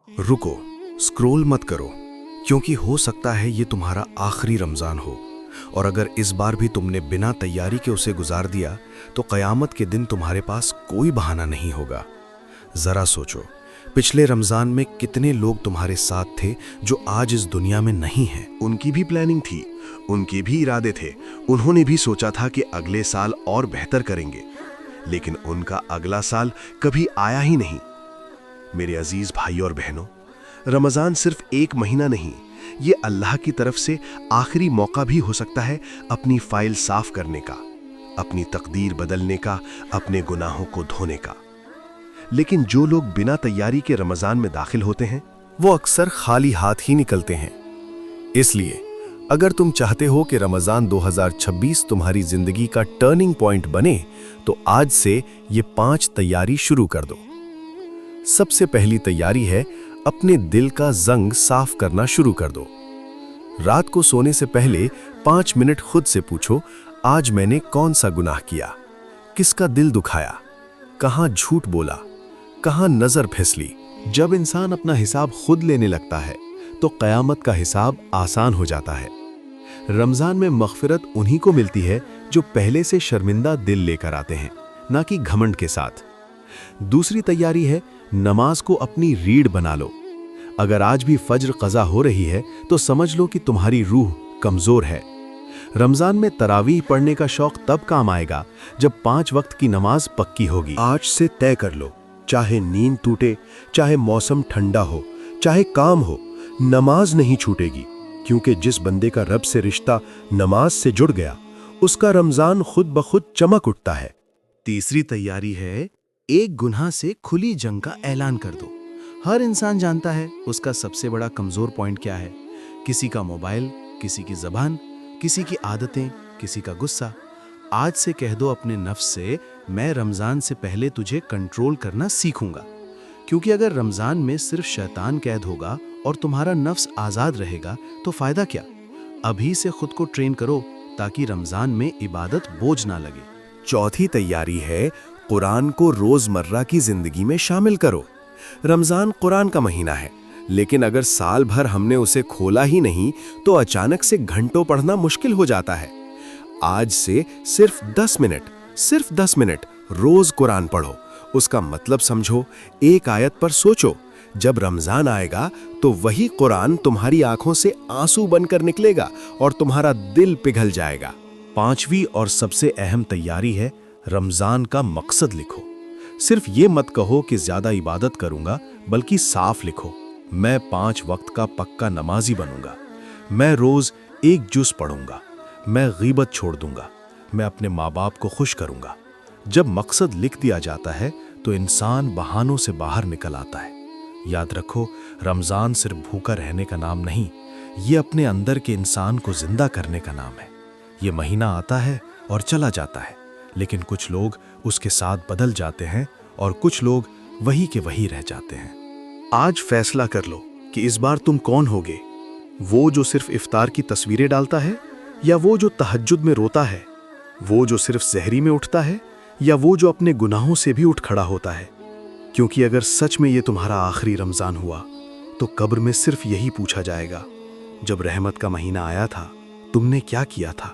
रुको, स्क्रॉल मत करो, क्योंकि हो सकता है ये तुम्हारा आखिरी रमज़ान हो, और अगर इस बार भी तुमने बिना तैयारी के उसे गुजार दिया तो क़यामत के दिन तुम्हारे पास कोई बहाना नहीं होगा। ज़रा सोचो, पिछले रमज़ान में कितने लोग तुम्हारे साथ थे जो आज इस दुनिया में नहीं हैं। उनकी भी प्लानिंग थी, उनके भी इरादे थे, उन्होंने भी सोचा था कि अगले साल और बेहतर करेंगे, लेकिन उनका अगला साल कभी आया ही नहीं। मेरे अजीज भाई और बहनों, रमज़ान सिर्फ एक महीना नहीं, ये अल्लाह की तरफ से आखिरी मौका भी हो सकता है अपनी फाइल साफ करने का, अपनी तकदीर बदलने का, अपने गुनाहों को धोने का। लेकिन जो लोग बिना तैयारी के रमज़ान में दाखिल होते हैं वो अक्सर खाली हाथ ही निकलते हैं। इसलिए अगर तुम चाहते हो कि रमज़ान 2026 तुम्हारी जिंदगी का टर्निंग पॉइंट बने, तो आज से ये 5 तैयारी शुरू कर दो। सबसे पहली तैयारी है अपने दिल का जंग साफ करना शुरू कर दो। रात को सोने से पहले 5 मिनट खुद से पूछो, आज मैंने कौन सा गुनाह किया, किसका दिल दुखाया, कहां झूठ बोला, कहां नजर फिसली। जब इंसान अपना हिसाब खुद लेने लगता है तो क़यामत का हिसाब आसान हो जाता है। रमज़ान में मग़फ़िरत उन्हीं को मिलती है जो पहले से शर्मिंदा दिल लेकर आते हैं, ना कि घमंड के साथ। दूसरी तैयारी है नमाज को अपनी रीढ़ बना लो। अगर आज भी फज्र क़ज़ा हो रही है तो समझ लो कि तुम्हारी रूह कमज़ोर है। रमज़ान में तरावीह पढ़ने का शौक़ तब काम आएगा जब 5 वक्त की नमाज पक्की होगी। आज से तय कर लो, चाहे नींद टूटे, चाहे मौसम ठंडा हो, चाहे काम हो, नमाज नहीं छूटेगी, क्योंकि जिस बंदे का रब से रिश्ता नमाज से जुड़ गया, उसका रमज़ान खुद ब खुद चमक उठता है। तीसरी तैयारी है एक गुनाह से खुली जंग का ऐलान कर दो। हर इंसान जानता है उसका सबसे बड़ा कमज़ोर पॉइंट क्या है। किसी का मोबाइल, किसी की ज़बान, किसी की आदतें, किसी का गुस्सा। आज से कह दो अपने नफ्स से, मैं रमज़ान से पहले तुझे कंट्रोल करना सीखूंगा। क्योंकि अगर रमज़ान में सिर्फ शैतान कैद होगा और तुम्हारा नफ्स आज़ाद रहेगा तो फ़ायदा क्या। अभी से खुद को ट्रेन करो ताकि रमज़ान में इबादत बोझ ना लगे। चौथी तैयारी है कुरान को रोज़मर्रा की ज़िंदगी में शामिल करो। रमज़ान कुरान का महीना है, लेकिन अगर साल भर हमने उसे खोला ही नहीं तो अचानक से घंटों पढ़ना मुश्किल हो जाता है। आज से सिर्फ 10 मिनट रोज़ कुरान पढ़ो, उसका मतलब समझो, एक आयत पर सोचो। जब रमज़ान आएगा तो वही कुरान तुम्हारी आंखों से आंसू बनकर निकलेगा और तुम्हारा दिल पिघल जाएगा। पांचवी और सबसे अहम तैयारी है रमज़ान का मकसद लिखो। सिर्फ ये मत कहो कि ज़्यादा इबादत करूंगा, बल्कि साफ लिखो, मैं 5 वक्त का पक्का नमाजी बनूंगा, मैं रोज़ 1 जुज़ पढ़ूंगा, मैं गीबत छोड़ दूंगा, मैं अपने माँ बाप को खुश करूंगा। जब मकसद लिख दिया जाता है तो इंसान बहानों से बाहर निकल आता है। याद रखो, रमज़ान सिर्फ भूखा रहने का नाम नहीं, ये अपने अंदर के इंसान को जिंदा करने का नाम है। ये महीना आता है और चला जाता है, लेकिन कुछ लोग उसके साथ बदल जाते हैं और कुछ लोग वही के वही रह जाते हैं। आज फैसला कर लो कि इस बार तुम कौन होगे, वो जो सिर्फ इफ्तार की तस्वीरें डालता है, या वो जो तहज्जुद में रोता है, वो जो सिर्फ सहरी में उठता है, या वो जो अपने गुनाहों से भी उठ खड़ा होता है। क्योंकि अगर सच में ये तुम्हारा आखिरी रमज़ान हुआ तो कब्र में सिर्फ यही पूछा जाएगा, जब रहमत का महीना आया था तुमने क्या किया था।